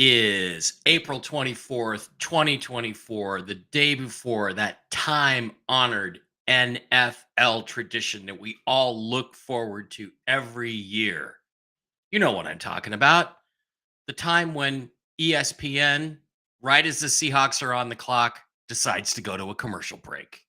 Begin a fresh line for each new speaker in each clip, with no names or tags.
is April 24th, 2024, the day before that time honored NFL tradition that we all look forward to every year. You know what I'm talking about. The time when ESPN, right as the Seahawks are on the clock, decides to go to a commercial break.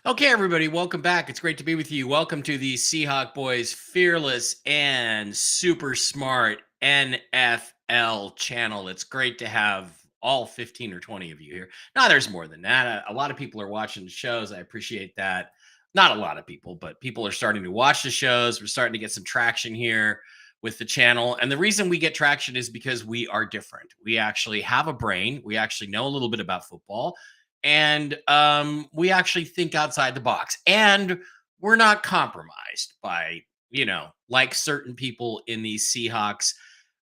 Okay, everybody, welcome back. It's great to be with you. Welcome to the Seahawk Boys Fearless and Super Smart NFL channel. It's great to have all 15 or 20 of you here. Now, there's more than that. A lot of people are watching the shows. I appreciate that. Not a lot of people, but people are starting to watch the shows. We're starting to get some traction here with the channel. And the reason we get traction is because we are different. We actually have a brain. We actually know a little bit about football, and we actually think outside the box, and we're not compromised by, like certain people in the Seahawks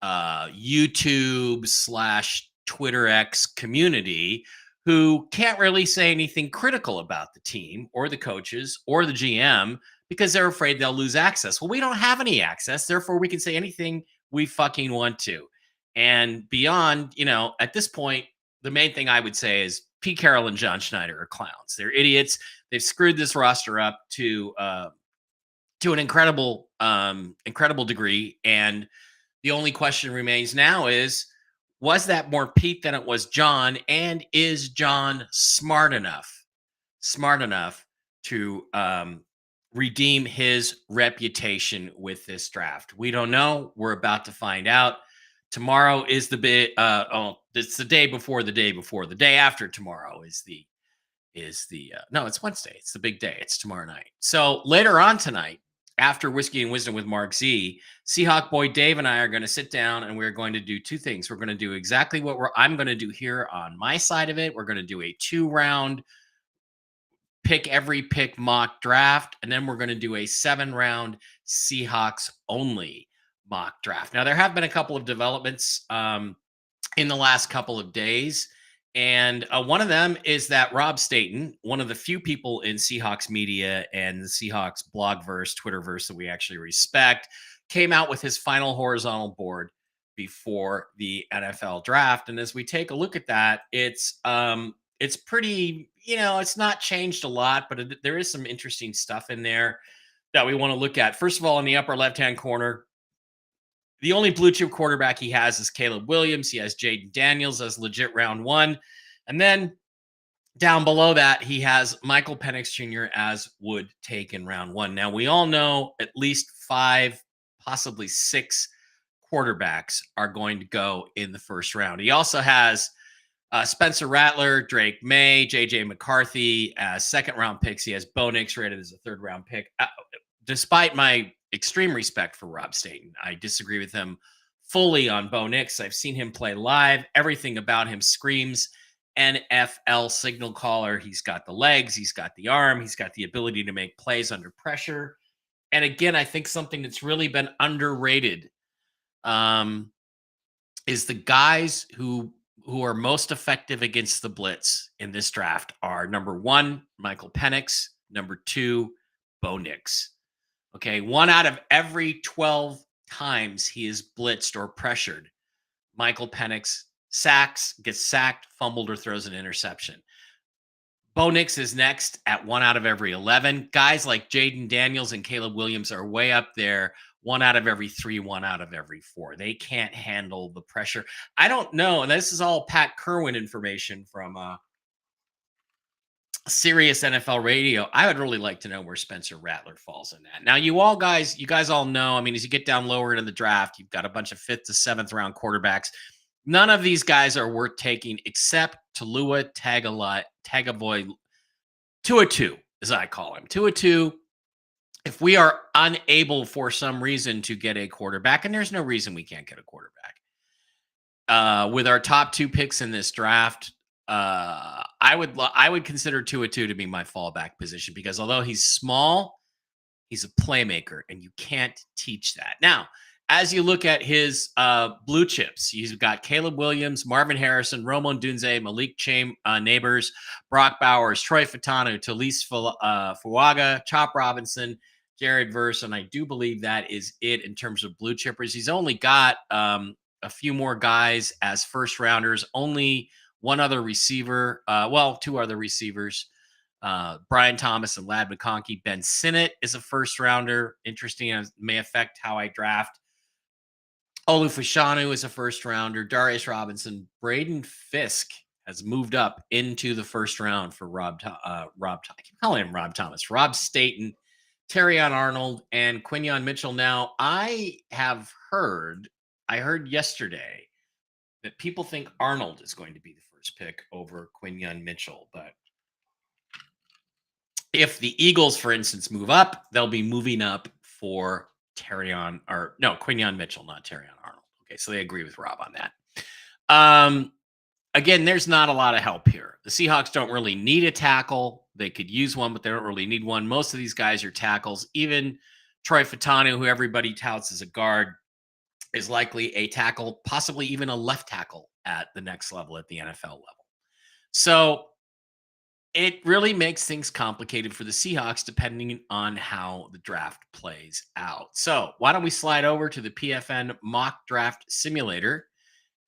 YouTube slash Twitter X community who can't really say anything critical about the team or the coaches or the GM because they're afraid they'll lose access. Well, we don't have any access, therefore we can say anything we fucking want to. And beyond, at this point, the main thing I would say is Pete Carroll and John Schneider are clowns. They're idiots. They've screwed this roster up to an incredible degree. And the only question remains now is, was that more Pete than it was John? And is John smart enough to redeem his reputation with this draft? We don't know. We're about to find out. Tomorrow is the big. It's the day before the day before. The day after tomorrow is the no, it's Wednesday. It's the big day. It's tomorrow night. So later on tonight, after Whiskey and Wisdom with Mark Z, Seahawk Boy Dave and I are going to sit down and we're going to do two things. We're going to do exactly what I'm going to do here on my side of it. We're going to do a 2-round pick every pick mock draft, and then we're going to do a 7-round Seahawks only mock draft. Now, there have been a couple of developments in the last couple of days, and one of them is that Rob Staten, one of the few people in Seahawks media and the Seahawks blogverse, Twitterverse that we actually respect, came out with his final horizontal board before the NFL draft. And as we take a look at that, it's pretty, it's not changed a lot, but there is some interesting stuff in there that we want to look at. First of all, in the upper left-hand corner, the only blue chip quarterback he has is Caleb Williams. He has Jaden Daniels as legit round 1. And then down below that, he has Michael Penix Jr. as would take in round 1. Now, we all know at least 5, possibly 6 quarterbacks are going to go in the first round. He also has Spencer Rattler, Drake May, J.J. McCarthy as second-round picks. He has Bo Nix rated as a third-round pick. Despite my extreme respect for Rob Staten, I disagree with him fully on Bo Nix. I've seen him play live. Everything about him screams NFL signal caller. He's got the legs. He's got the arm. He's got the ability to make plays under pressure. And again, I think something that's really been underrated is the guys who are most effective against the blitz in this draft are number 1, Michael Penix, number 2, Bo Nix. Okay, 1 out of every 12 times he is blitzed or pressured, Michael Penix gets sacked, fumbled, or throws an interception. Bo Nix is next at 1 out of every 11. Guys like Jaden Daniels and Caleb Williams are way up there. 1 out of every 3, 1 out of every 4. They can't handle the pressure. I don't know. And this is all Pat Kerwin information from Sirius NFL Radio. I would really like to know where Spencer Rattler falls in that. Now, you guys all know, I mean, as you get down lower into the draft, you've got a bunch of 5th to 7th round quarterbacks. None of these guys are worth taking except Tua Tagovailoa, Tua, as I call him. Tua. If we are unable for some reason to get a quarterback, and there's no reason we can't get a quarterback, with our top 2 picks in this draft, I would consider Tua to be my fallback position because although he's small, he's a playmaker, and you can't teach that. Now, as you look at his blue chips, he's got Caleb Williams, Marvin Harrison, Romo Dunze, Malik Neighbors, Brock Bowers, Troy Fatanu, Talise Fuaga, Chop Robinson, Jared Verse, and I do believe that is it in terms of blue chippers. He's only got a few more guys as first rounders, only one other receiver, two other receivers. Brian Thomas and Lad McConkey. Ben Sinnott is a first rounder. Interesting, may affect how I draft. Olu Fashanu is a first rounder. Darius Robinson. Braden Fisk has moved up into the first round for Rob. I keep calling him Rob Thomas. Rob Staten, Terrion Arnold, and Quinyon Mitchell. Now, I heard yesterday that people think Arnold is going to be the first pick over Quinyon Mitchell, but if the Eagles, for instance, move up, they'll be moving up for Quinyon Mitchell, not Terrion Arnold. Okay, so they agree with Rob on that. Again, there's not a lot of help here. The Seahawks don't really need a tackle. They could use one, but they don't really need one. Most of these guys are tackles. Even Troy Fatanu, who everybody touts as a guard, is likely a tackle, possibly even a left tackle at the next level, at the NFL level. So it really makes things complicated for the Seahawks depending on how the draft plays out. So why don't we slide over to the PFN mock draft simulator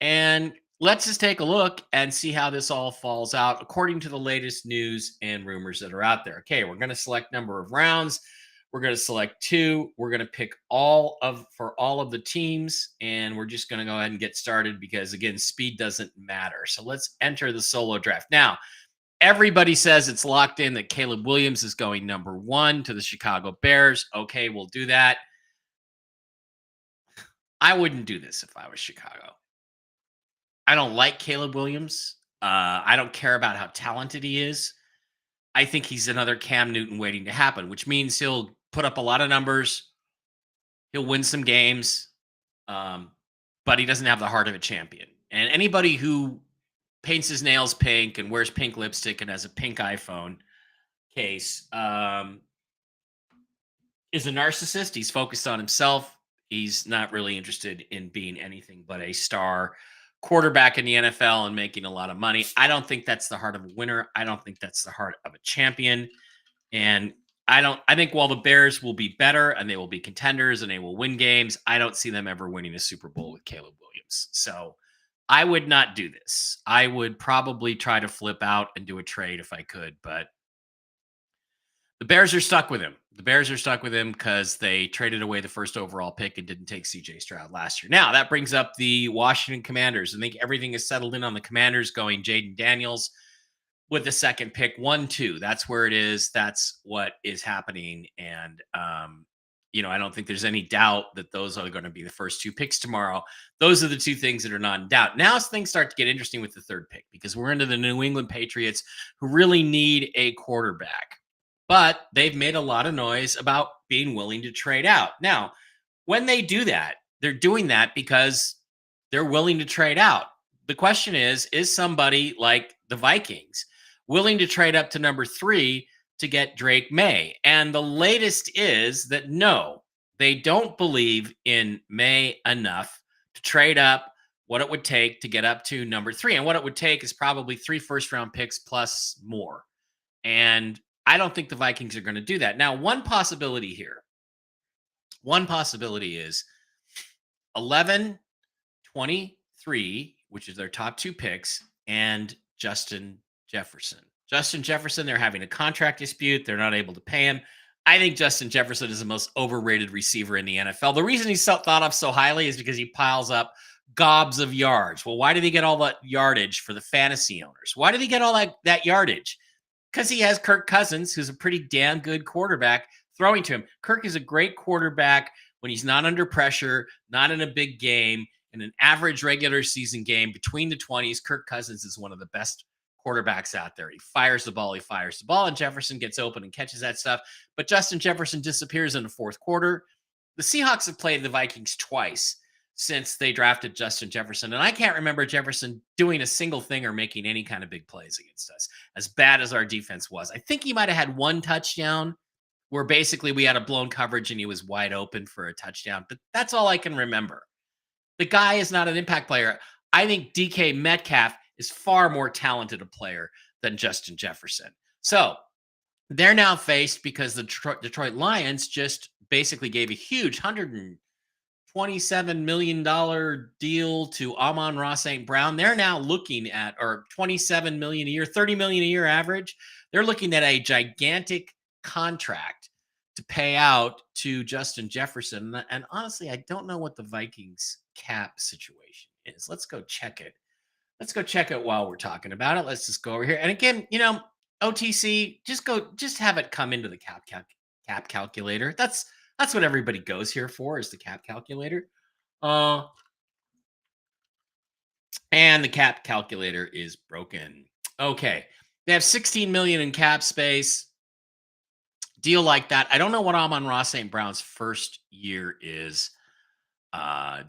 and let's just take a look and see how this all falls out according to the latest news and rumors that are out there. Okay, we're going to select number of rounds. We're going to select 2. We're going to pick for all of the teams, and we're just going to go ahead and get started because, again, speed doesn't matter. So let's enter the solo draft. Now, everybody says it's locked in that Caleb Williams is going number 1 to the Chicago Bears. Okay, we'll do that. I wouldn't do this if I was Chicago. I don't like Caleb Williams. I don't care about how talented he is. I think he's another Cam Newton waiting to happen, which means he'll put up a lot of numbers. He'll win some games, but he doesn't have the heart of a champion. And anybody who paints his nails pink and wears pink lipstick and has a pink iPhone case is a narcissist. He's focused on himself. He's not really interested in being anything but a star quarterback in the NFL and making a lot of money. I don't think that's the heart of a winner. I don't think that's the heart of a champion. And I think while the Bears will be better and they will be contenders and they will win games, I don't see them ever winning a Super Bowl with Caleb Williams. So I would not do this. I would probably try to flip out and do a trade if I could, but the Bears are stuck with him. The Bears are stuck with him because they traded away the first overall pick and didn't take CJ Stroud last year. Now, that brings up the Washington Commanders. I think everything is settled in on the Commanders going Jaden Daniels with the second pick, 1-2. That's where it is. That's what is happening. And, I don't think there's any doubt that those are going to be the first 2 picks tomorrow. Those are the 2 things that are not in doubt. Now things start to get interesting with the third pick because we're into the New England Patriots who really need a quarterback. But they've made a lot of noise about being willing to trade out. Now, when they do that, they're doing that because they're willing to trade out. The question is somebody like the Vikings willing to trade up to number 3 to get Drake May? And the latest is that no, they don't believe in May enough to trade up what it would take to get up to number 3. And what it would take is probably 3 first-round picks plus more. And I don't think the Vikings are going to do that. Now, one possibility is 11, 23, which is their top 2 picks, and Justin Jefferson. Justin Jefferson, they're having a contract dispute. They're not able to pay him. I think Justin Jefferson is the most overrated receiver in the NFL. The reason he's thought of so highly is because he piles up gobs of yards. Well, why did he get all that yardage for the fantasy owners? Why did he get all that yardage? Because he has Kirk Cousins, who's a pretty damn good quarterback, throwing to him. Kirk is a great quarterback when he's not under pressure, not in a big game. In an average regular season game between the 20s, Kirk Cousins is one of the best quarterbacks out there. He fires the ball, and Jefferson gets open and catches that stuff. But Justin Jefferson disappears in the fourth quarter. The Seahawks have played the Vikings twice. since they drafted Justin Jefferson. And I can't remember Jefferson doing a single thing or making any kind of big plays against us, as bad as our defense was. I think he might have had one touchdown where basically we had a blown coverage and he was wide open for a touchdown. But that's all I can remember. The guy is not an impact player. I think DK Metcalf is far more talented a player than Justin Jefferson. So they're now faced because the Detroit Lions just basically gave a huge $127 million deal to Amon-Ra St. Brown. They're now looking at, or $27 million a year, $30 million a year average. They're looking at a gigantic contract to pay out to Justin Jefferson. And honestly, I don't know what the Vikings cap situation is. Let's go check it. Let's go check it while we're talking about it. Let's just go over here. And again, OTC, just have it come into the cap calculator. That's what everybody goes here for, is the cap calculator. And the cap calculator is broken. Okay. They have 16 million in cap space. Deal like that. I don't know what Amon-Ra St. Brown's first year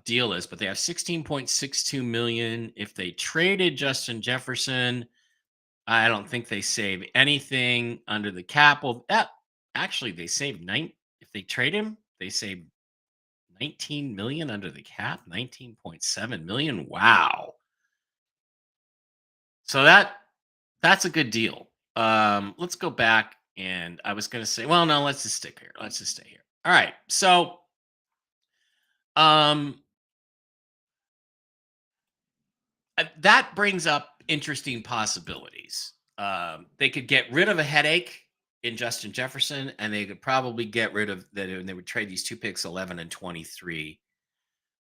deal is, but they have 16.62 million. If they traded Justin Jefferson, I don't think they save anything under the cap. Well, actually they save if they trade him, they save 19 million under the cap, 19.7 million. Wow. So that's a good deal. Let's go back, and I was going to say, well, no, let's just stick here. Let's just stay here. All right. So that brings up interesting possibilities. They could get rid of a headache in Justin Jefferson, and they could probably get rid of that, and they would trade these 2 picks, 11 and 23,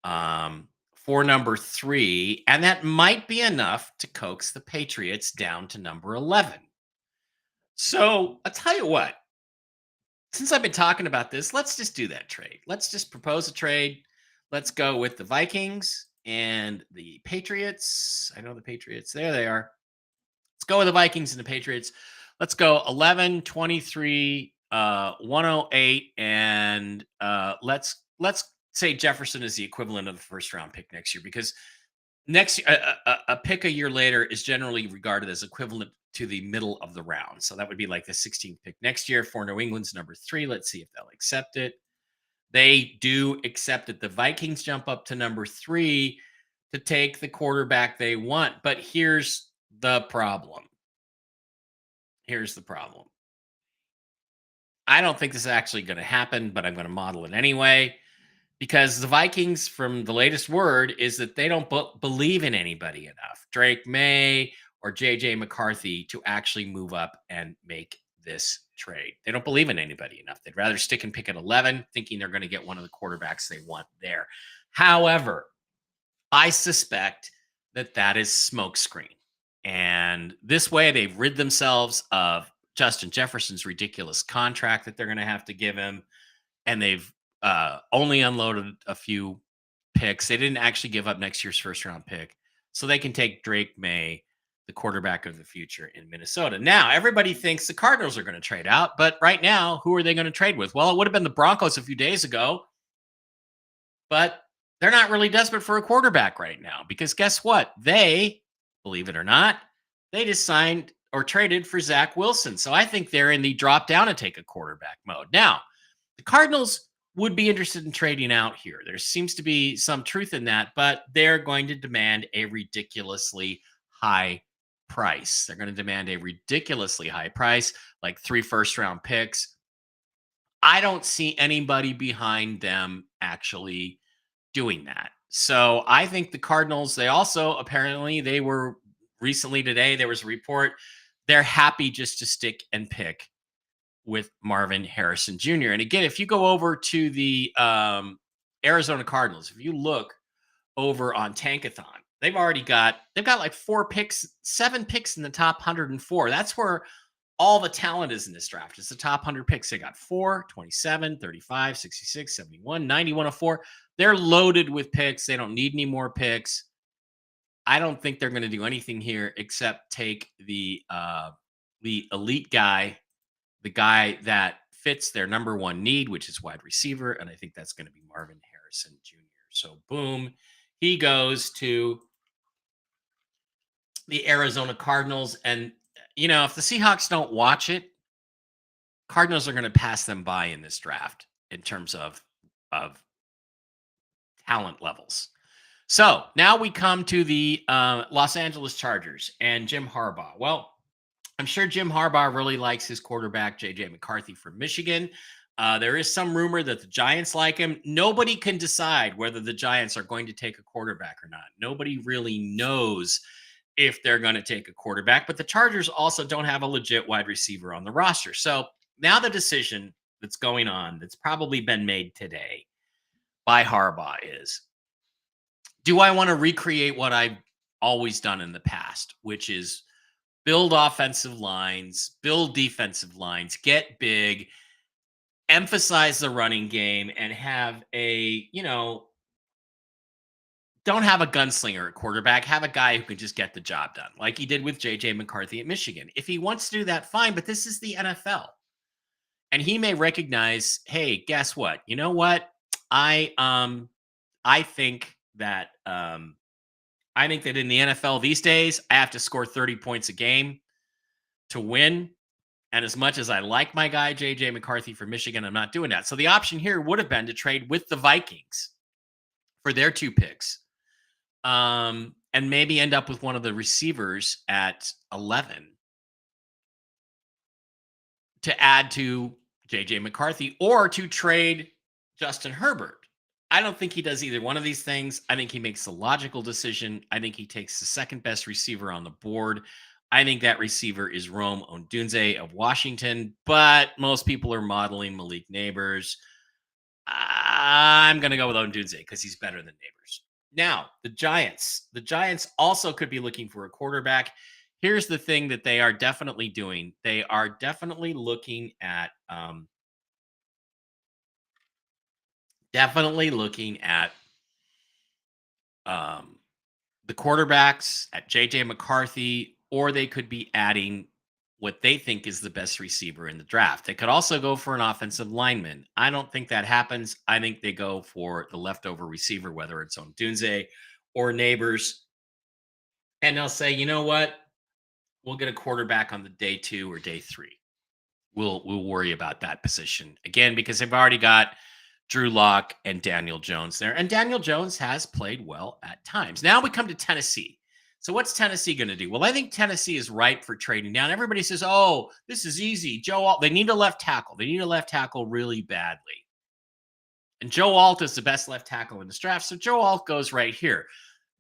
for number 3, and that might be enough to coax the Patriots down to number 11. So I'll tell you what, since I've been talking about this, let's just do that trade. Let's just propose a trade. Let's go with the Vikings and the Patriots. I know the Patriots. There they are. Let's go with the Vikings and the Patriots. Let's go 11, 23, 108, and let's say Jefferson is the equivalent of the first round pick next year, because next year, a pick a year later is generally regarded as equivalent to the middle of the round. So that would be like the 16th pick next year for New England's number 3. Let's see if they'll accept it. They do accept it. The Vikings jump up to number 3 to take the quarterback they want. But here's the problem. I don't think this is actually going to happen, but I'm going to model it anyway, because the Vikings, from the latest word, is that they don't believe in anybody enough, Drake May or JJ McCarthy, to actually move up and make this trade. They don't believe in anybody enough. They'd rather stick and pick at 11, thinking they're going to get one of the quarterbacks they want there. However, I suspect that is smokescreen. And this way, they've rid themselves of Justin Jefferson's ridiculous contract that they're going to have to give him. And they've only unloaded a few picks. They didn't actually give up next year's first round pick. So they can take Drake May, the quarterback of the future in Minnesota. Now, everybody thinks the Cardinals are going to trade out. But right now, who are they going to trade with? Well, it would have been the Broncos a few days ago. But they're not really desperate for a quarterback right now, because guess what? They, believe it or not, they just signed or traded for Zach Wilson. So I think they're in the drop down and take a quarterback mode. Now, the Cardinals would be interested in trading out here. There seems to be some truth in that, but they're going to demand a ridiculously high price. They're going to demand a ridiculously high price, like 3 first-round picks. I don't see anybody behind them actually doing that. So I think the Cardinals, they also, apparently, they were recently today, there was a report, they're happy just to stick and pick with Marvin Harrison Jr. And again, if you go over to the Arizona Cardinals, if you look over on Tankathon, they've got like 7 picks in the top 104. That's where all the talent is in this draft. It's the top 100 picks. They got 4, 27, 35, 66, 71, 90, 104. They're loaded with picks. They don't need any more picks. I don't think they're going to do anything here except take the elite guy, the guy that fits their number 1 need, which is wide receiver. And I think that's going to be Marvin Harrison Jr. So boom, he goes to the Arizona Cardinals. And, if the Seahawks don't watch it, Cardinals are going to pass them by in this draft in terms of talent levels. So now we come to the Los Angeles Chargers and Jim Harbaugh. Well, I'm sure Jim Harbaugh really likes his quarterback, J.J. McCarthy from Michigan. There is some rumor that the Giants like him. Nobody can decide whether the Giants are going to take a quarterback or not. Nobody really knows if they're going to take a quarterback, but the Chargers also don't have a legit wide receiver on the roster. So now the decision that's going on, that's probably been made today by Harbaugh is, do I want to recreate what I've always done in the past, which is build offensive lines, build defensive lines, get big, emphasize the running game, and have don't have a gunslinger at quarterback, have a guy who can just get the job done, like he did with JJ McCarthy at Michigan. If he wants to do that, fine, but this is the NFL. And he may recognize, hey, guess what? You know what? I think that I think that in the NFL these days, I have to score 30 points a game to win. And as much as I like my guy, JJ McCarthy from Michigan, I'm not doing that. So the option here would have been to trade with the Vikings for their 2 picks, and maybe end up with one of the receivers at 11 to add to JJ McCarthy, or to trade Justin Herbert. I don't think he does either one of these things. I think he makes the logical decision. I think he takes the second best receiver on the board. I think that receiver is Rome Odunze of Washington, but most people are modeling Malik Neighbors. I'm going to go with Odunze because he's better than Neighbors. Now, the Giants. The Giants also could be looking for a quarterback. Here's the thing that they are definitely doing. They are definitely looking at the quarterbacks, at JJ McCarthy, or they could be adding what they think is the best receiver in the draft. They could also go for an offensive lineman. I don't think that happens. I think they go for the leftover receiver, whether it's on Dunze or Neighbors. And they'll say, you know what? We'll get a quarterback on the day 2 or day 3. We'll worry about that position again, because they've already got Drew Lock and Daniel Jones there. And Daniel Jones has played well at times. Now we come to Tennessee. So what's Tennessee going to do? Well, I think Tennessee is ripe for trading down. Everybody says, oh, this is easy. Joe Alt, they need a left tackle. They need a left tackle really badly. And Joe Alt is the best left tackle in this draft. So Joe Alt goes right here.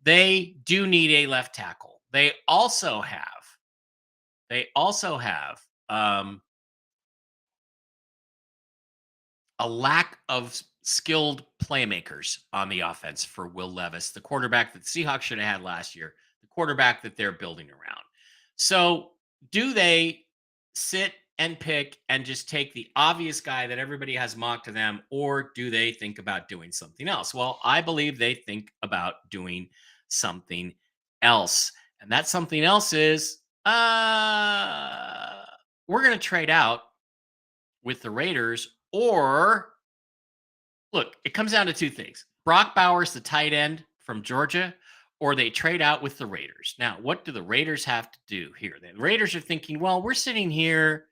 They do need a left tackle. They also have a lack of skilled playmakers on the offense for Will Levis, the quarterback that the Seahawks should have had last year, the quarterback that they're building around. So do they sit and pick and just take the obvious guy that everybody has mocked to them, or do they think about doing something else? Well, I believe they think about doing something else. And that something else is, we're going to trade out with the Raiders, or look, it comes down to 2 things. Brock Bowers, the tight end from Georgia, or they trade out with the Raiders. Now, what do the Raiders have to do here? The Raiders are thinking, well, we're sitting here.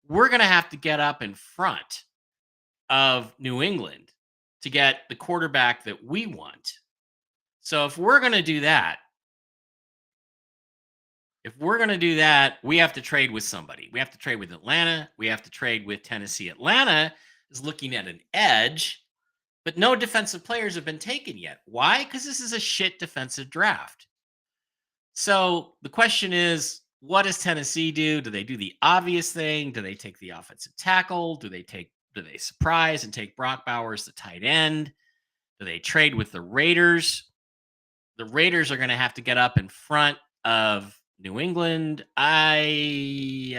We're going to have to get up in front of New England to get the quarterback that we want. So if we're going to do that, we have to trade with somebody. We have to trade with Atlanta. We have to trade with Tennessee. Atlanta is looking at an edge, but no defensive players have been taken yet. Why? Because this is a shit defensive draft. So the question is, what does Tennessee do? Do they do the obvious thing? Do they take the offensive tackle? Do they surprise and take Brock Bowers, the tight end? Do they trade with the Raiders? The Raiders are going to have to get up in front of New England. I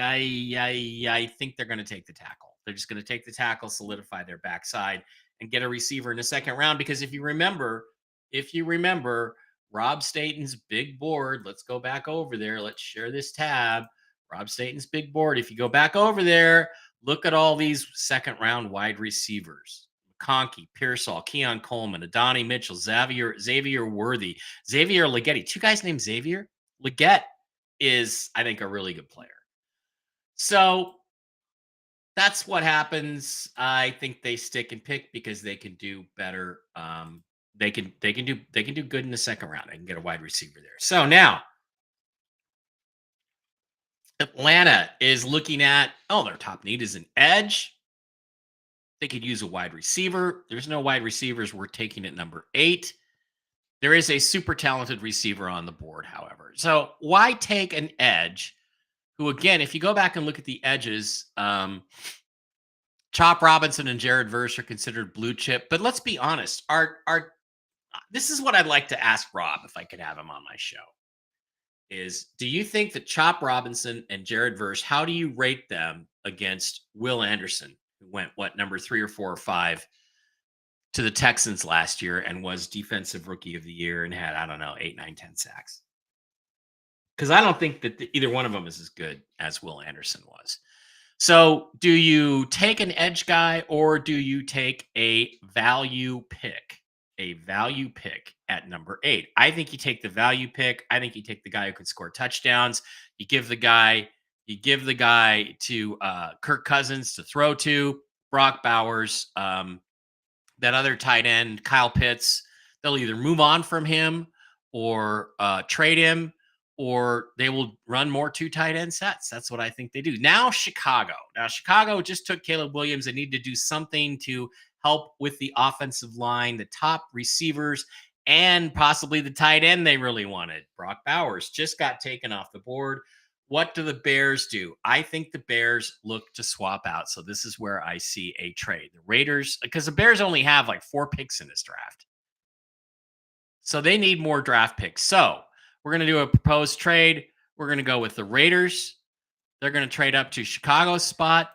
think they're going to take the tackle. They're just going to take the tackle, solidify their backside, and get a receiver in the second round. Because if you remember, Rob Staten's big board, let's go back over there. Let's share this tab. Rob Staten's big board. If you go back over there, look at all these second round wide receivers. McConkey, Pearsall, Keon Coleman, Adonai Mitchell, Xavier Worthy, Xavier Leggetti. Two guys named Xavier. Leggett is, I think, a really good player. So that's what happens. I think they stick and pick because they can do better. They can do good in the second round. They can get a wide receiver there. So now Atlanta is looking at, their top need is an edge. They could use a wide receiver. There's no wide receivers. We're taking at number 8. There is a super talented receiver on the board, however. So why take an edge who, again, if you go back and look at the edges, Chop Robinson and Jared Verse are considered blue chip. But let's be honest. This is what I'd like to ask Rob if I could have him on my show. Do you think that Chop Robinson and Jared Verse, how do you rate them against Will Anderson, who went, number 3 or 4 or 5 to the Texans last year and was defensive rookie of the year and had, 8, 9, 10 sacks? Because I don't think that either one of them is as good as Will Anderson was. So do you take an edge guy or do you take a value pick? A value pick at number 8. I think you take the value pick. I think you take the guy who can score touchdowns. You give the guy to Kirk Cousins to throw to, Brock Bowers, that other tight end, Kyle Pitts. They'll either move on from him or trade him, or they will run more 2 tight end sets. That's what I think they do. Now Chicago just took Caleb Williams. They need to do something to help with the offensive line, the top receivers, and possibly the tight end they really wanted. Brock Bowers just got taken off the board. What do the Bears do? I think the Bears look to swap out. So this is where I see a trade. The Raiders, because the Bears only have 4 picks in this draft. So they need more draft picks. So we're going to do a proposed trade. We're going to go with the Raiders. They're going to trade up to Chicago's spot.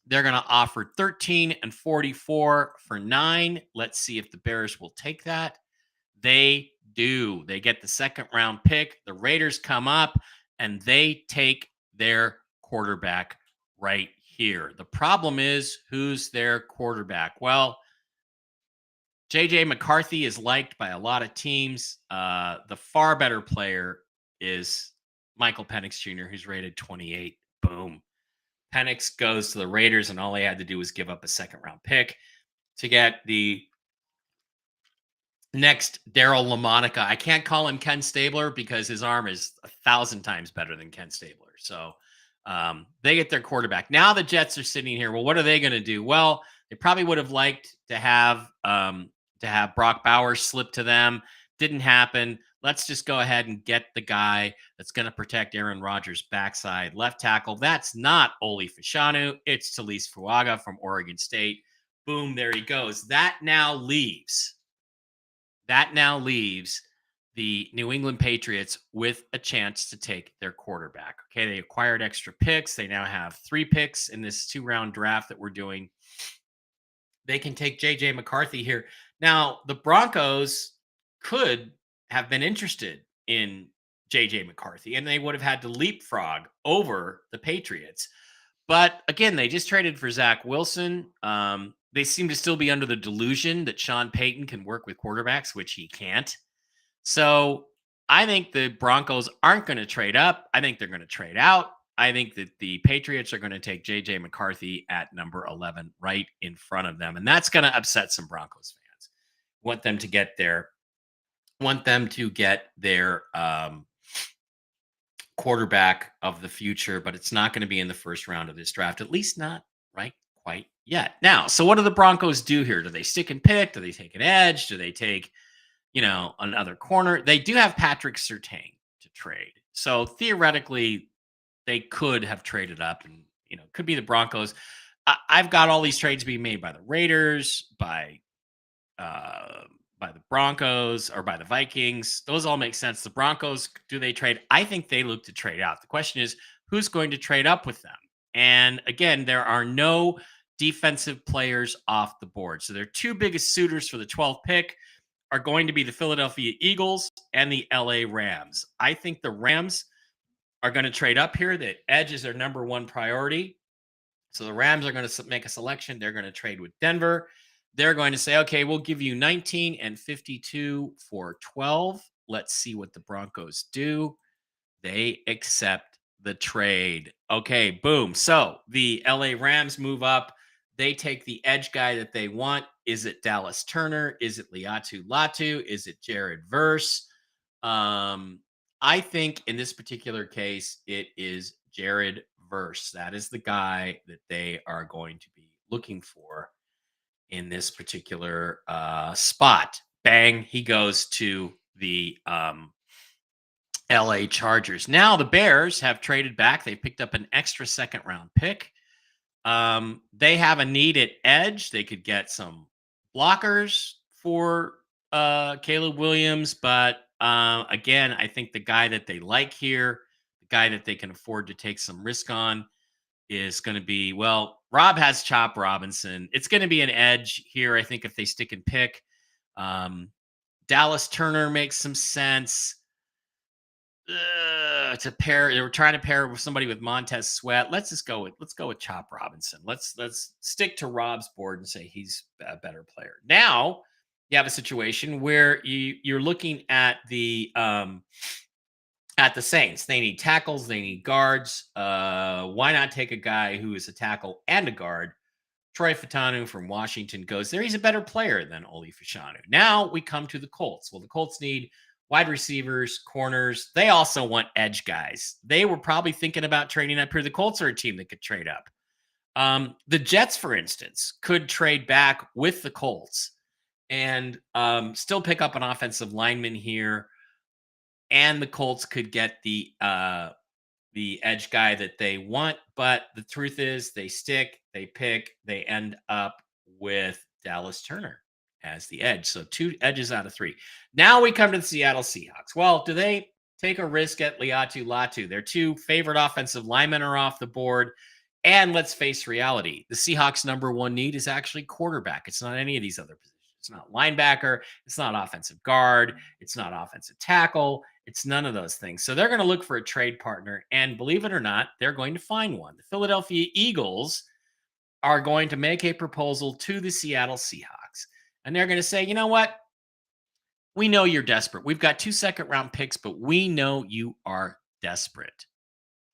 They're going to offer 13 and 44 for 9. Let's see if the Bears will take that. They do. They get the second round pick. The Raiders come up and they take their quarterback right here. The problem is, who's their quarterback? Well, JJ McCarthy is liked by a lot of teams. The far better player is Michael Penix Jr., who's rated 28. Boom. Penix goes to the Raiders, and all they had to do was give up a second-round pick to get the next Daryl LaMonica. I can't call him Ken Stabler because his arm is 1,000 times better than Ken Stabler. So they get their quarterback. Now the Jets are sitting here. Well, what are they going to do? Well, they probably would have liked to have Brock Bowers slip to them. Didn't happen. Let's just go ahead and get the guy that's going to protect Aaron Rodgers' backside left tackle. That's not Oli Fashanu. It's Talise Fuaga from Oregon State. Boom, there he goes. That now leaves the New England Patriots with a chance to take their quarterback. Okay, they acquired extra picks. They now have 3 picks in this 2-round draft that we're doing. They can take J.J. McCarthy here. Now, the Broncos could have been interested in J.J. McCarthy, and they would have had to leapfrog over the Patriots. But again, they just traded for Zach Wilson. They seem to still be under the delusion that Sean Payton can work with quarterbacks, which he can't. So I think the Broncos aren't going to trade up. I think they're going to trade out. I think that the Patriots are going to take J.J. McCarthy at number 11 right in front of them. And that's going to upset some Broncos fans. Want them to get their quarterback of the future, but it's not going to be in the first round of this draft, at least not right quite yet. Now, so what do the Broncos do here? Do they stick and pick? Do they take an edge? Do they take, another corner? They do have Patrick Surtain to trade. So theoretically, they could have traded up and, could be the Broncos. I've got all these trades being made by the Raiders, by the Broncos, or by the Vikings. Those all make sense. The Broncos, do they trade? I think they look to trade out. The question is, who's going to trade up with them? And again, there are no defensive players off the board. So their 2 biggest suitors for the 12th pick are going to be the Philadelphia Eagles and the LA Rams. I think the Rams are going to trade up here. The edge is their number 1 priority. So the Rams are going to make a selection. They're going to trade with Denver. They're going to say, okay, we'll give you 19 and 52 for 12. Let's see what the Broncos do. They accept the trade. Okay, boom. So the LA Rams move up. They take the edge guy that they want. Is it Dallas Turner? Is it Liatu Latu? Is it Jared Verse? Um, I think in this particular case, it is Jared Verse. That is the guy that they are going to be looking for in this particular spot. Bang, he goes to the LA Chargers. Now the Bears have traded back. They picked up an extra second round pick. They have a need at edge. They could get some blockers for Caleb Williams, but again, I think the guy that they like here, the guy that they can afford to take some risk on, is going to be, well, Rob has Chop Robinson. It's going to be an edge here, I think, if they stick and pick. Um, Dallas Turner makes some sense to pair. They were trying to pair with somebody with Montez Sweat. Let's go with Chop Robinson. Let's stick to Rob's board and say he's a better player. Now you have a situation where you're looking at the Saints. They need tackles, they need guards. Why not take a guy who is a tackle and a guard? Troy Fatanu from Washington goes there. He's a better player than Oli Fashanu. Now we come to the Colts. Well, the Colts need wide receivers, corners. They also want edge guys. They were probably thinking about trading up here. The Colts are a team that could trade up. The Jets, for instance, could trade back with the Colts and still pick up an offensive lineman here. And the Colts could get the edge guy that they want. But the truth is, they stick, they pick, they end up with Dallas Turner as the edge. So 2 edges out of 3. Now we come to the Seattle Seahawks. Well, do they take a risk at Liatu Latu? Their 2 favorite offensive linemen are off the board. And let's face reality, the Seahawks' number 1 need is actually quarterback. It's not any of these other positions. It's not linebacker. It's not offensive guard. It's not offensive tackle. It's none of those things. So they're going to look for a trade partner. And believe it or not, they're going to find one. The Philadelphia Eagles are going to make a proposal to the Seattle Seahawks. And they're going to say, you know what? We know you're desperate. We've got 2 second-round picks, but we know you are desperate.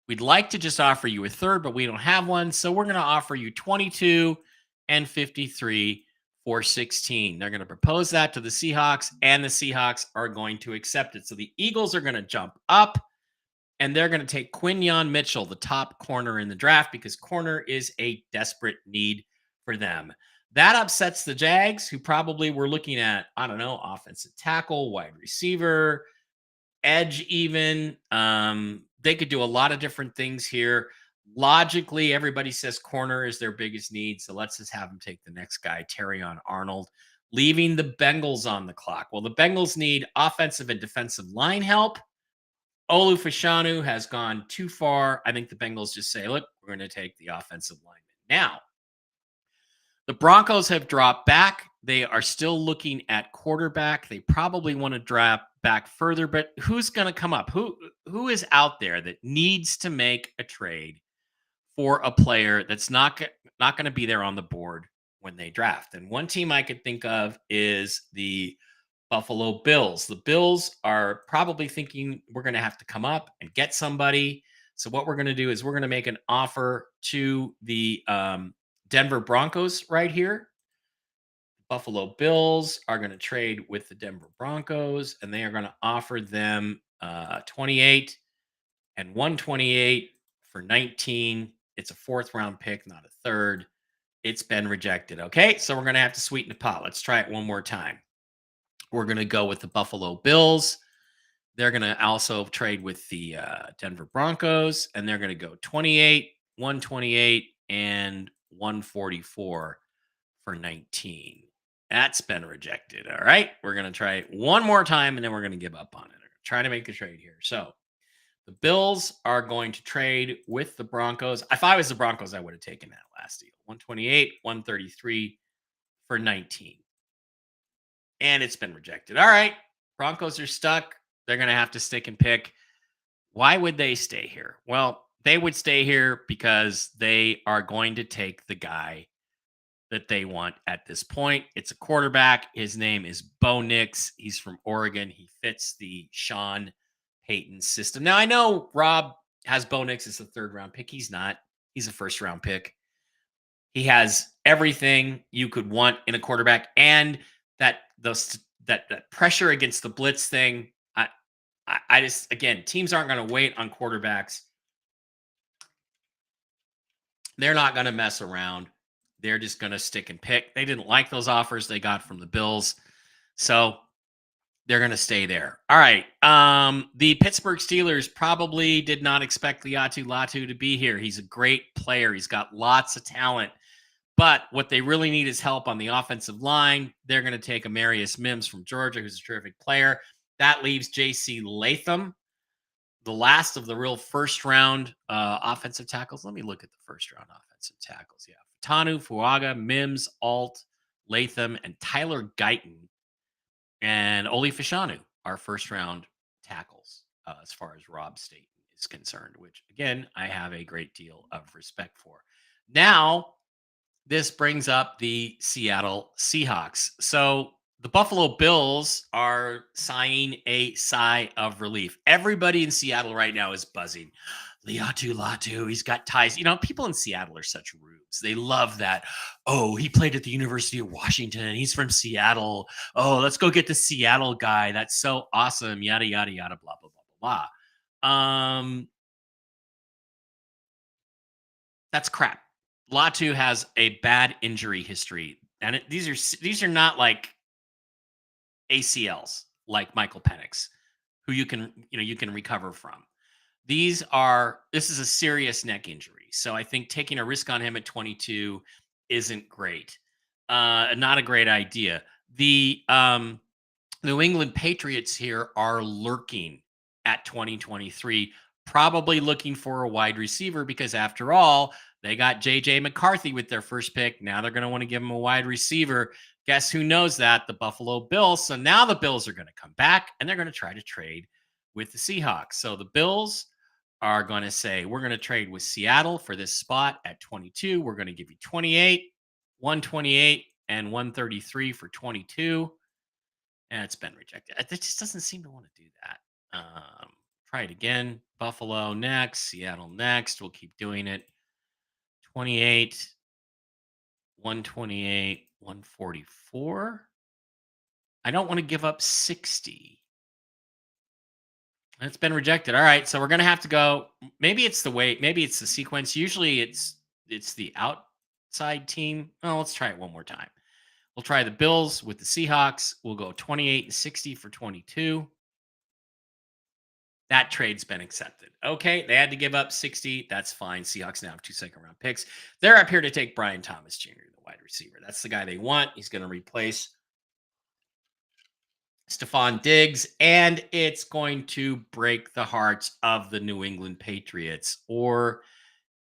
We'd like to just offer you a third, but we don't have one. So we're going to offer you 22 and 53 for 16. They're going to propose that to the Seahawks, and the Seahawks are going to accept it. So the Eagles are going to jump up, and they're going to take Quinyon Mitchell, the top corner in the draft, because corner is a desperate need for them. That upsets the Jags, who probably were looking at, I don't know, offensive tackle, wide receiver, edge even. They could do a lot of different things here. Logically, everybody says corner is their biggest need. So let's just have them take the next guy, Terrion Arnold, leaving the Bengals on the clock. Well, the Bengals need offensive and defensive line help. Olu Fashanu has gone too far. I think the Bengals just say, look, we're going to take the offensive lineman. Now, the Broncos have dropped back. They are still looking at quarterback. They probably want to drop back further, but who's going to come up? Who is out there that needs to make a trade for a player that's not going to be there on the board when they draft? And one team I could think of is the Buffalo Bills. The Bills are probably thinking we're going to have to come up and get somebody. So what we're going to do is we're going to make an offer to the Denver Broncos right here. Buffalo Bills are going to trade with the Denver Broncos, and they are going to offer them 28 and 128 for 19. It's a 4th round pick, not a third. It's been rejected. Okay, so we're going to have to sweeten the pot. Let's try it one more time. We're going to go with the Buffalo Bills. They're going to also trade with the Denver Broncos, and they're going to go 28, 128, and 144 for 19. That's been rejected. All right. We're going to try it one more time, and then we're going to give up on it. Trying to make a trade here. So the Bills are going to trade with the Broncos. If I was the Broncos, I would have taken that last deal. 128, 133 for 19. And it's been rejected. All right. Broncos are stuck. They're going to have to stick and pick. Why would they stay here? Well, they would stay here because they are going to take the guy that they want at this point. It's a quarterback. His name is Bo Nix. He's from Oregon. He fits the Sean Payton system. Now, I know Rob has Bo Nix as a third round pick. He's not. He's a first round pick. He has everything you could want in a quarterback, and that pressure against the blitz thing. I just, again, teams aren't going to wait on quarterbacks. They're not going to mess around. They're just going to stick and pick. They didn't like those offers they got from the Bills, so they're going to stay there. All right. The Pittsburgh Steelers probably did not expect Laiatu Latu to be here. He's a great player. He's got lots of talent. But what they really need is help on the offensive line. They're going to take Amarius Mims from Georgia, who's a terrific player. That leaves J.C. Latham, the last of the real first round offensive tackles. Let me look at the first round offensive tackles. Yeah. Tanu, Fuaga, Mims, Alt, Latham, and Tyler Guyton and Oli Fashanu are first round tackles as far as Rob Staten is concerned, which, again, I have a great deal of respect for. Now, this brings up the Seattle Seahawks. So the Buffalo Bills are sighing a sigh of relief. Everybody in Seattle right now is buzzing. Laiatu Latu, he's got ties. You know, people in Seattle are such rubes. They love that. Oh, he played at the University of Washington. He's from Seattle. Oh, let's go get the Seattle guy. That's so awesome. Yada, yada, yada, blah, blah, blah, blah, blah. That's crap. Latu has a bad injury history, and these are not like ACLs like Michael Penix, who you can recover from. This is a serious neck injury, so I think taking a risk on him at 22 isn't great. Not a great idea. The New England Patriots here are lurking at 2023, probably looking for a wide receiver because, after all, they got JJ McCarthy with their first pick. Now they're going to want to give him a wide receiver. Guess who knows that? The Buffalo Bills. So now the Bills are going to come back and they're going to try to trade with the Seahawks. So the Bills are going to say, we're going to trade with Seattle for this spot at 22. We're going to give you 28, 128, and 133 for 22. And it's been rejected. It just doesn't seem to want to do that. Try it again. Buffalo next, Seattle next. We'll keep doing it. 28, 128, 144. I don't want to give up 60. It's been rejected. All right, so we're gonna have to go. Maybe it's the sequence. Usually it's the outside team. Oh, let's try it one more time. We'll try the Bills with the Seahawks. We'll go 28 and 60 for 22. That trade's been accepted. Okay, they had to give up 60. That's fine. Seahawks now have 2 second-round picks. They're up here to take Brian Thomas Jr., the wide receiver. That's the guy they want. He's going to replace Stephon Diggs, and it's going to break the hearts of the New England Patriots. Or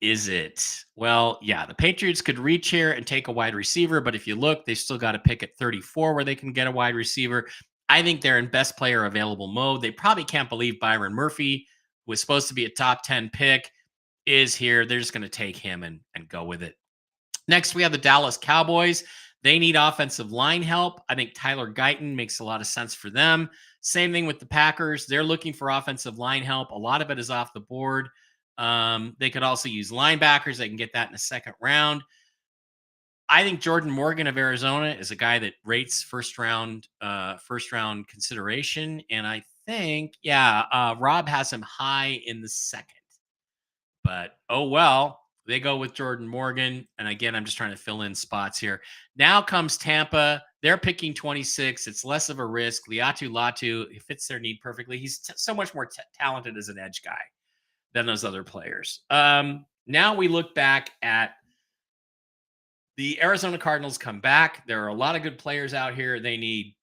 is it? Well, yeah, the Patriots could reach here and take a wide receiver, but if you look, they still got to pick at 34 where they can get a wide receiver. I think they're in best player available mode. They probably can't believe Byron Murphy, who was supposed to be a top 10 pick, is here. They're just going to take him and go with it. Next, we have the Dallas Cowboys. They need offensive line help. I think Tyler Guyton makes a lot of sense for them. Same thing with the Packers. They're looking for offensive line help. A lot of it is off the board. They could also use linebackers. They can get that in the second round. I think Jordan Morgan of Arizona is a guy that rates first round consideration. And I think, Rob has him high in the second. But oh well, they go with Jordan Morgan. And again, I'm just trying to fill in spots here. Now comes Tampa. They're picking 26. It's less of a risk. Laiatu Latu, he fits their need perfectly. He's so much more talented as an edge guy than those other players. Now we look back at the Arizona Cardinals come back. There are a lot of good players out here. They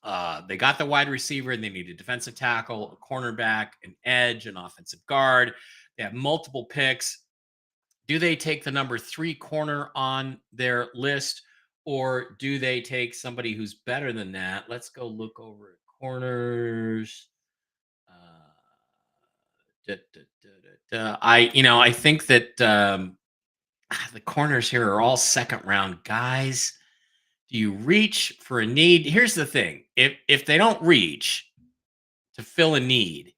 got the wide receiver, and they need a defensive tackle, a cornerback, an edge, an offensive guard. They have multiple picks. Do they take the number 3 corner on their list, or do they take somebody who's better than that? Let's go look over at corners. I think that The corners here are all second round guys. Do you reach for a need? Here's the thing. If they don't reach to fill a need,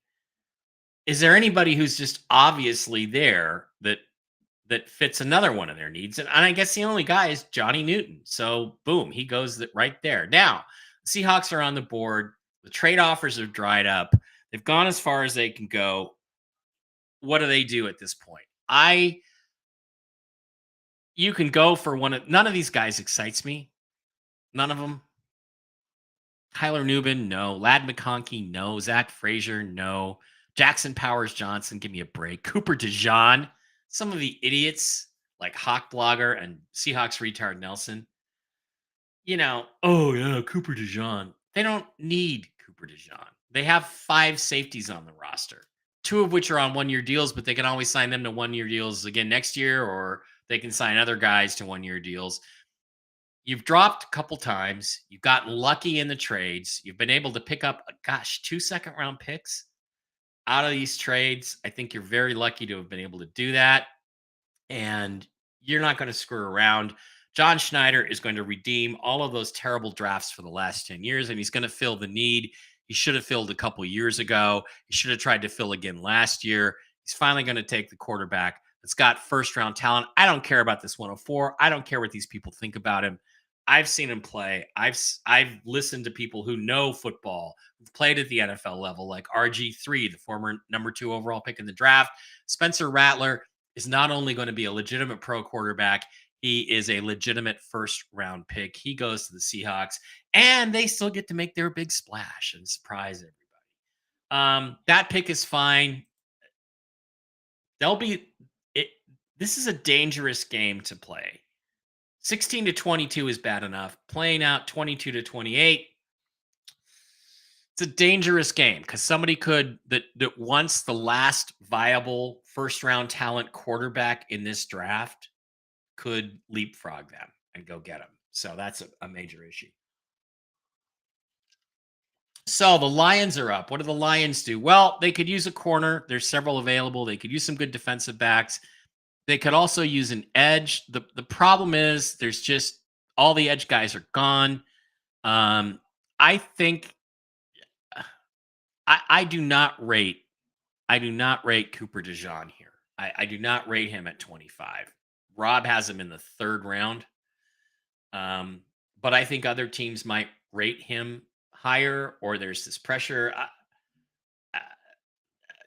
is there anybody who's just obviously there that fits another one of their needs? And I guess the only guy is Johnny Newton. So boom, he goes right there. Now, the Seahawks are on the board. The trade offers have dried up. They've gone as far as they can go. What do they do at this point? You can go for none of these guys excites me. None of them. Tyler Nubin, no. Lad McConkey, no. Zach Frazier, no. Jackson Powers Johnson, give me a break. Cooper DeJean, some of the idiots like Hawk Blogger and Seahawks retard Nelson. Oh yeah, Cooper DeJean. They don't need Cooper DeJean. They have 5 safeties on the roster, 2 of which are on 1-year deals, but they can always sign them to 1-year deals again next year, or they can sign other guys to 1-year deals. You've dropped a couple times. You've gotten lucky in the trades. You've been able to pick up, 2 second-round picks out of these trades. I think you're very lucky to have been able to do that. And you're not going to screw around. John Schneider is going to redeem all of those terrible drafts for the last 10 years, and he's going to fill the need he should have filled a couple years ago. He should have tried to fill again last year. He's finally going to take the quarterback that's got first round talent. I don't care about this 104. I don't care what these people think about him. I've seen him play. I've listened to people who know football, who've played at the NFL level, like RG3, the former number 2 overall pick in the draft. Spencer Rattler is not only going to be a legitimate pro quarterback, he is a legitimate first round pick. He goes to the Seahawks, and they still get to make their big splash and surprise everybody. That pick is fine. They'll be it. This is a dangerous game to play. 16 to 22 is bad enough. Playing out 22 to 28, it's a dangerous game because somebody could that wants the last viable first round talent quarterback in this draft could leapfrog them and go get them. So that's a major issue. So the Lions are up. What do the Lions do? Well, they could use a corner. There's several available. They could use some good defensive backs. They could also use an edge. The problem is there's just all the edge guys are gone. I think I do not rate Cooper DeJean here. I do not rate him at 25. Rob has him in the 3rd round. But I think other teams might rate him higher, or there's this pressure.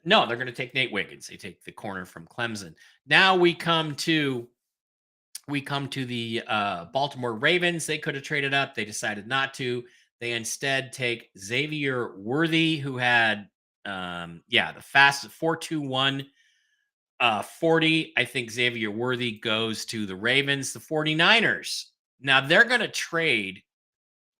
No, they're going to take Nate Wiggins. They take the corner from Clemson. Now we come to the Baltimore Ravens. They could have traded up. They decided not to. They instead take Xavier Worthy, who had the fastest 4.21 40. I think Xavier Worthy goes to the Ravens. The 49ers. Now they're going to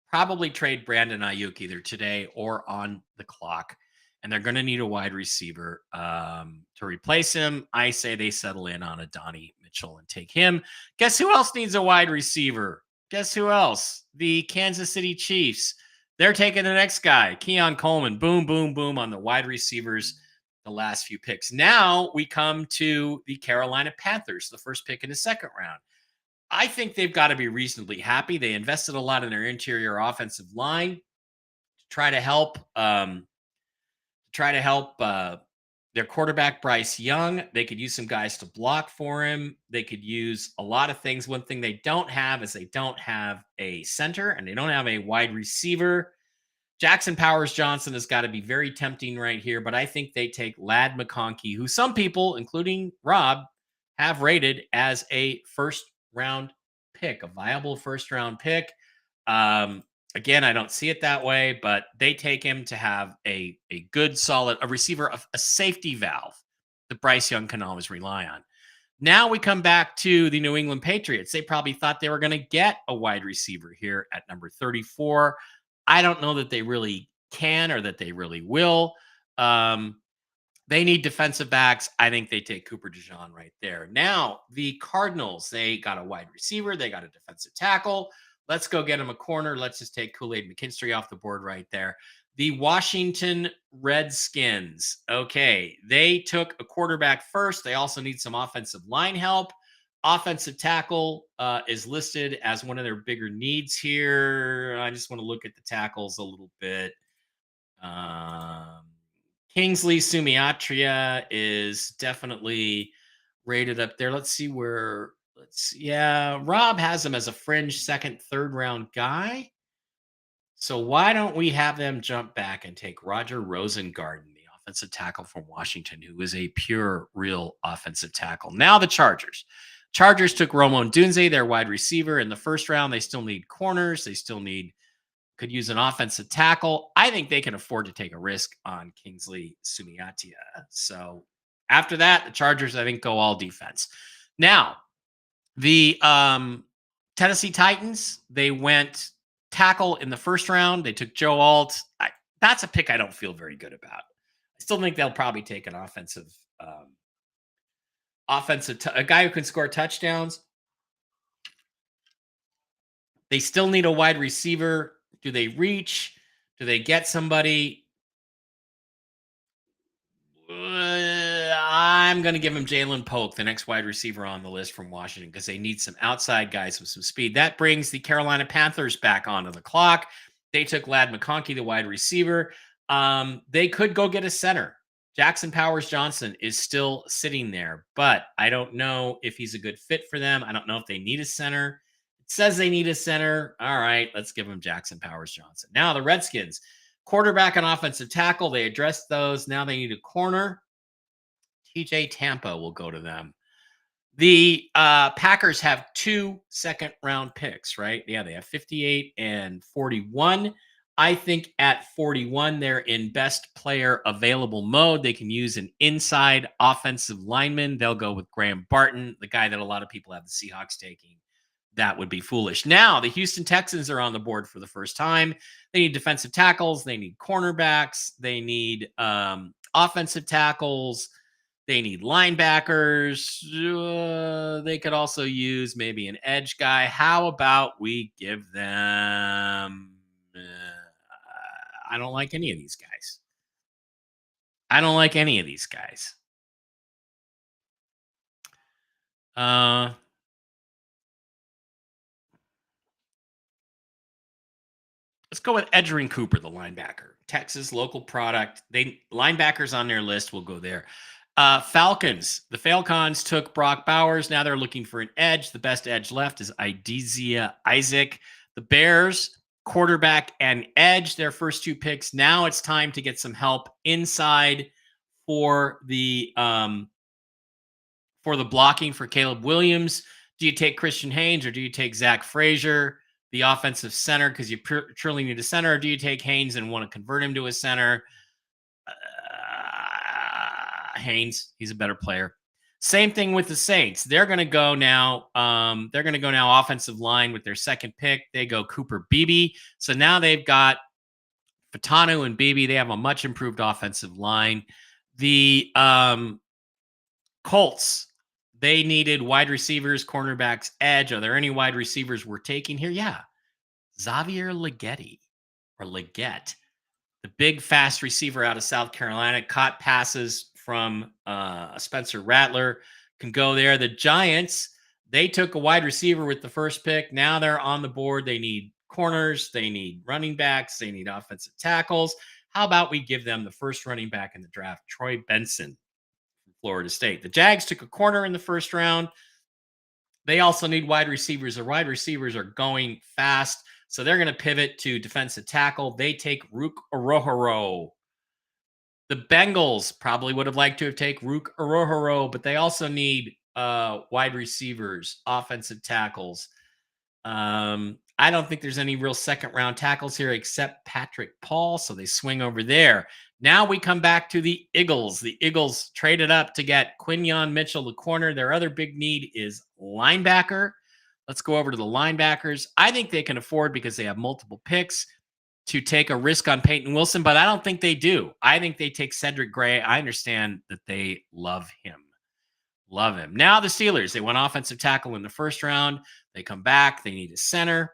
probably trade Brandon Ayuk either today or on the clock. And they're going to need a wide receiver to replace him. I say they settle in on a Donnie Mitchell and take him. Guess who else needs a wide receiver? Guess who else? The Kansas City Chiefs. They're taking the next guy, Keon Coleman. Boom, boom, boom on the wide receivers, the last few picks. Now we come to the Carolina Panthers, the first pick in the 2nd round. I think they've got to be reasonably happy. They invested a lot in their interior offensive line to try to help their quarterback Bryce Young. They could use some guys to block for him. They could use a lot of things. One thing they don't have is they don't have a center and they don't have a wide receiver. Jackson Powers Johnson has got to be very tempting right here, but I think they take Lad McConkey, who some people, including Rob, have rated as a first-round pick, a viable first-round pick. Again, I don't see it that way, but they take him to have a good, solid, a receiver, a safety valve that Bryce Young can always rely on. Now we come back to the New England Patriots. They probably thought they were going to get a wide receiver here at number 34. I don't know that they really can or that they really will. They need defensive backs. I think they take Cooper DeJean right there. Now, the Cardinals, they got a wide receiver. They got a defensive tackle. Let's go get him a corner. Let's just take Kool-Aid McKinstry off the board right there. The Washington Redskins. Okay, they took a quarterback first. They also need some offensive line help. Offensive tackle is listed as one of their bigger needs here. I just want to look at the tackles a little bit. Um, Kingsley Sumiatria is definitely rated up there. Let's see where. Yeah, Rob has him as a fringe second, third round guy. So why don't we have them jump back and take Roger Rosengarten, the offensive tackle from Washington, who is a pure, real offensive tackle. Now the Chargers. Chargers took Romo Dunze, their wide receiver, in the first round. They still need corners. They still could use an offensive tackle. I think they can afford to take a risk on Kingsley Sumiatia. So after that, the Chargers, I think, go all defense. Now, the Tennessee Titans, they went tackle in the first round. They took Joe Alt. That's a pick I don't feel very good about. I still think they'll probably take an a guy who can score touchdowns. They still need a wide receiver. Do they reach? Do they get somebody? I'm going to give him Jalen Polk, the next wide receiver on the list from Washington, because they need some outside guys with some speed. That brings the Carolina Panthers back onto the clock. They took Lad McConkey, the wide receiver. They could go get a center. Jackson Powers Johnson is still sitting there, but I don't know if he's a good fit for them. I don't know if they need a center. It says they need a center. All right, let's give them Jackson Powers Johnson. Now the Redskins. Quarterback and offensive tackle, they addressed those. Now they need a corner. TJ Tampa will go to them. The Packers have 2 second-round picks, right? Yeah, they have 58 and 41. I think at 41, they're in best player available mode. They can use an inside offensive lineman. They'll go with Graham Barton, the guy that a lot of people have the Seahawks taking. That would be foolish. Now, the Houston Texans are on the board for the first time. They need defensive tackles. They need cornerbacks. They need offensive tackles. They need linebackers. They could also use maybe an edge guy. How about we give them? I don't like any of these guys. I don't like any of these guys. Let's go with Edgerrin Cooper, the linebacker. Texas local product. Linebackers on their list will go there. Falcons. The Falcons took Brock Bowers. Now they're looking for an edge. The best edge left is Idezia Isaac. The Bears, quarterback and edge, their first 2 picks. Now it's time to get some help inside for the blocking for Caleb Williams. Do you take Christian Haynes or do you take Zach Frazier, the offensive center, because you truly need a center? Or do you take Haynes and want to convert him to a center? Haynes, he's a better player. Same thing with the Saints. They're going to go now. Offensive line with their second pick. They go Cooper Beebe. So now they've got Fatanu and Beebe. They have a much improved offensive line. The Colts, they needed wide receivers, cornerbacks, edge. Are there any wide receivers we're taking here? Yeah. Xavier Legette, the big fast receiver out of South Carolina, caught passes from Spencer Rattler, can go there. The Giants, they took a wide receiver with the first pick. Now they're on the board. They need corners. They need running backs. They need offensive tackles. How about we give them the first running back in the draft, Troy Benson from Florida State? The Jags took a corner in the first round. They also need wide receivers. The wide receivers are going fast, so they're going to pivot to defensive tackle. They take Rook Orohoro. The Bengals probably would have liked to have taken Rook Orohoro, but they also need wide receivers, offensive tackles. I don't think there's any real second-round tackles here except Patrick Paul, so they swing over there. Now we come back to the Eagles. The Eagles traded up to get Quinyon Mitchell, the corner. Their other big need is linebacker. Let's go over to the linebackers. I think they can afford, because they have multiple picks, to take a risk on Peyton Wilson, but I don't think they do. I think they take Cedric Gray. I understand that they love him. Love him. Now the Steelers, they went offensive tackle in the first round. They come back. They need a center.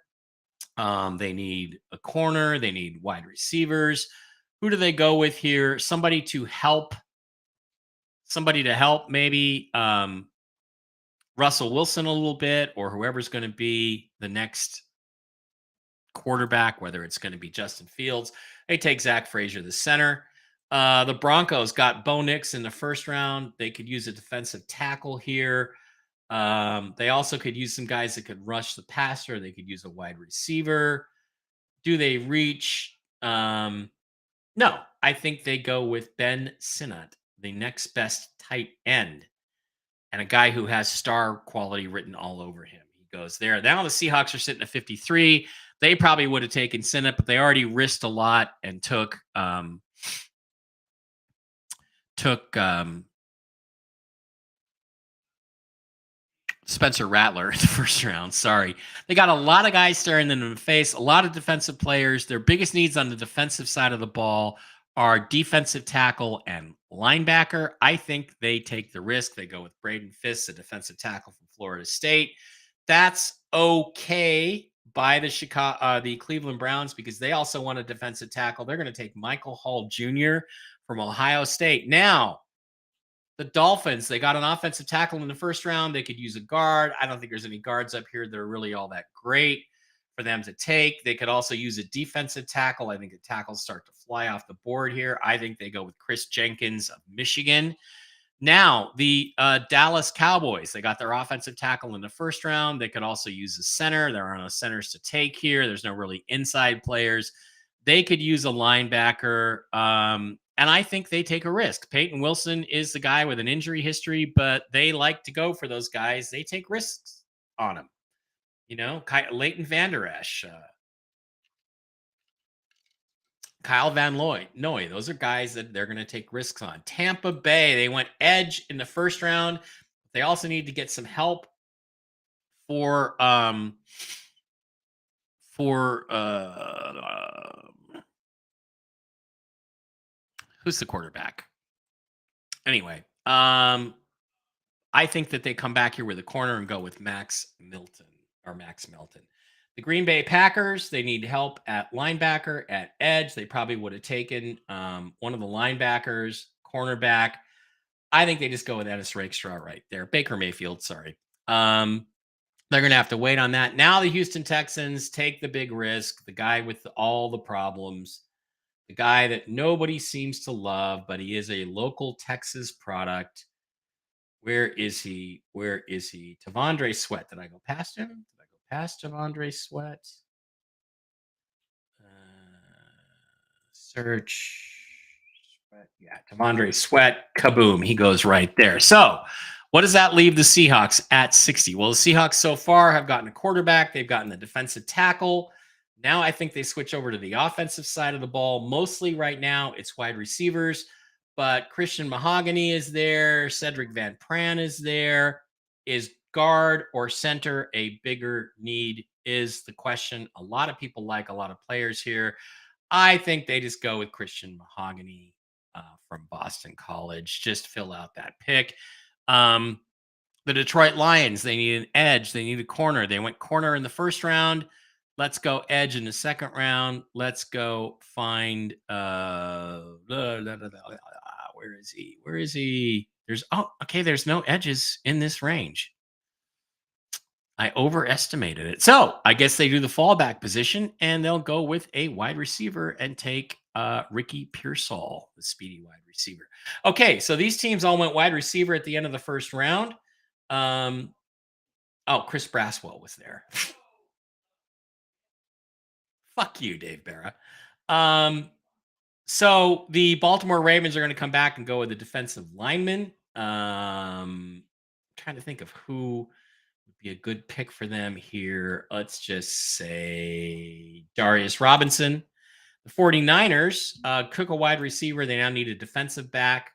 They need a corner. They need wide receivers. Who do they go with here? Somebody to help. Maybe Russell Wilson a little bit, or whoever's going to be the next quarterback, whether it's going to be Justin Fields. They take Zach Frazier, the center. The Broncos got Bo Nix in the first round. They could use a defensive tackle here. They also could use some guys that could rush the passer. They could use a wide receiver. Do they reach? No, I think they go with Ben Sinnott, the next best tight end, and a guy who has star quality written all over him. He goes there. Now the Seahawks are sitting at 53. They probably would have taken Sinnott, but they already risked a lot and took Spencer Rattler in the first round. Sorry. They got a lot of guys staring them in the face, a lot of defensive players. Their biggest needs on the defensive side of the ball are defensive tackle and linebacker. I think they take the risk. They go with Braden Fisk, a defensive tackle from Florida State. That's okay by the Cleveland Browns because they also want a defensive tackle. They're going to take Michael Hall Jr. from Ohio State. Now, the Dolphins, they got an offensive tackle in the first round. They could use a guard. I don't think there's any guards up here that are really all that great for them to take. They could also use a defensive tackle. I think the tackles start to fly off the board here. I think they go with Chris Jenkins of Michigan. Now, the Dallas Cowboys, they got their offensive tackle in the first round. They could also use a center. There are no centers to take here. There's no really inside players. They could use a linebacker. And I think they take a risk. Peyton Wilson is the guy with an injury history, but they like to go for those guys. They take risks on them. You know, Leighton Vander Esch, Kyle Van Noy. Those are guys that they're going to take risks on. Tampa Bay, they went edge in the first round. They also need to get some help for who's the quarterback? Anyway, I think that they come back here with a corner and go with Max Milton. The Green Bay Packers, they need help at linebacker, at edge. They probably would have taken one of the linebackers, cornerback. I think they just go with Ennis Rakestraw right there. Baker Mayfield, sorry. They're going to have to wait on that. Now the Houston Texans take the big risk, the guy with all the problems, the guy that nobody seems to love, but he is a local Texas product. Where is he? T'Vondre Sweat. Did I go past him? Did I go past T'Vondre Sweat? Search. Yeah, T'Vondre Sweat. Kaboom. He goes right there. So what does that leave the Seahawks at 60? Well, the Seahawks so far have gotten a quarterback. They've gotten the defensive tackle. Now I think they switch over to the offensive side of the ball. Mostly right now, it's wide receivers. But Christian Mahogany is there. Cedric Van Pran is there. Is guard or center a bigger need is the question. A lot of people like a lot of players here. I think they just go with Christian Mahogany from Boston College. Just fill out that pick. The Detroit Lions, they need an edge. They need a corner. They went corner in the first round. Let's go edge in the second round. Let's go find where is he? There's no edges in this range. I overestimated it. So I guess they do the fallback position and they'll go with a wide receiver and take Ricky Pearsall, the speedy wide receiver. Okay, so these teams all went wide receiver at the end of the first round. Chris Braswell was there. Fuck you, Dave Barra. So the Baltimore Ravens are going to come back and go with a defensive lineman. Trying to think of who would be a good pick for them here. Let's just say Darius Robinson. The 49ers cook a wide receiver. They now need a defensive back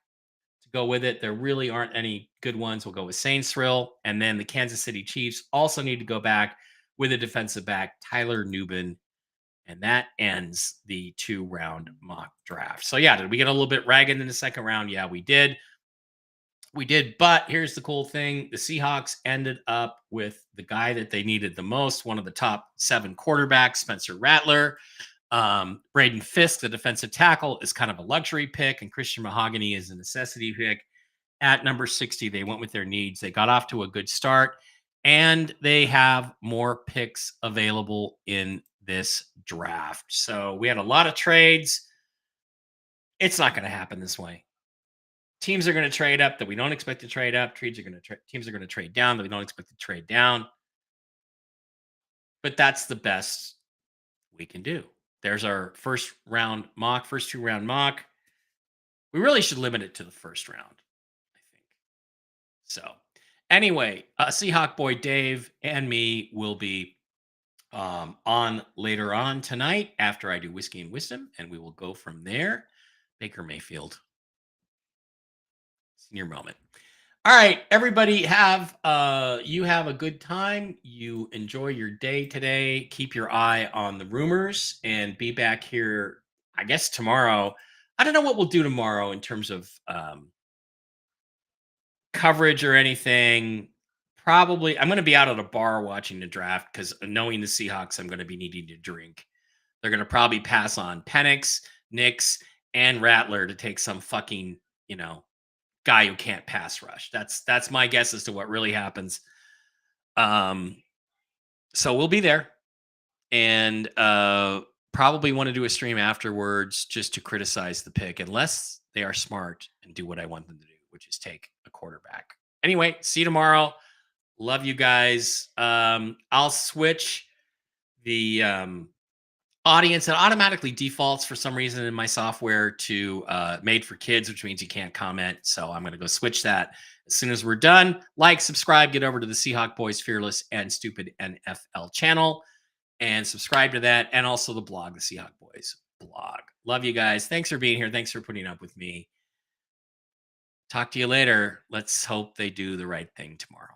to go with it. There really aren't any good ones. We'll go with Saints Thrill. And then the Kansas City Chiefs also need to go back with a defensive back, Tyler Nubin. And that ends the 2-round mock draft. So, yeah, did we get a little bit ragged in the second round? Yeah, we did. But here's the cool thing. The Seahawks ended up with the guy that they needed the most, one of the top 7 quarterbacks, Spencer Rattler. Braden Fisk, the defensive tackle, is kind of a luxury pick, and Christian Mahogany is a necessity pick. at number 60. They went with their needs. They got off to a good start, and they have more picks available in this draft. So we had a lot of trades. It's not going to happen this way. Teams are going to trade up that we don't expect to trade up. Teams are going to trade down that we don't expect to trade down. But that's the best we can do. There's our first two round mock. We really should limit it to the first round, I think. So, anyway, Seahawk Boy Dave and me will be on later on tonight after I do Whiskey and Wisdom, and we will go from there. Baker Mayfield, senior moment. All right, everybody, you have a good time. You enjoy your day today. Keep your eye on the rumors and be back here, I guess, tomorrow. I don't know what we'll do tomorrow in terms of coverage or anything. Probably, I'm going to be out at a bar watching the draft because knowing the Seahawks, I'm going to be needing to drink. They're going to probably pass on Penix, Nix, and Rattler to take some fucking, guy who can't pass rush. That's my guess as to what really happens. So we'll be there, and probably want to do a stream afterwards just to criticize the pick, unless they are smart and do what I want them to do, which is take a quarterback. Anyway, see you tomorrow. Love you guys. I'll switch the audience. It automatically defaults for some reason in my software to made for kids, which means you can't comment. So I'm going to go switch that as soon as we're done. Like, subscribe, get over to the Seahawk Boys Fearless and Stupid NFL channel and subscribe to that. And also the blog, the Seahawk Boys blog. Love you guys. Thanks for being here. Thanks for putting up with me. Talk to you later. Let's hope they do the right thing tomorrow.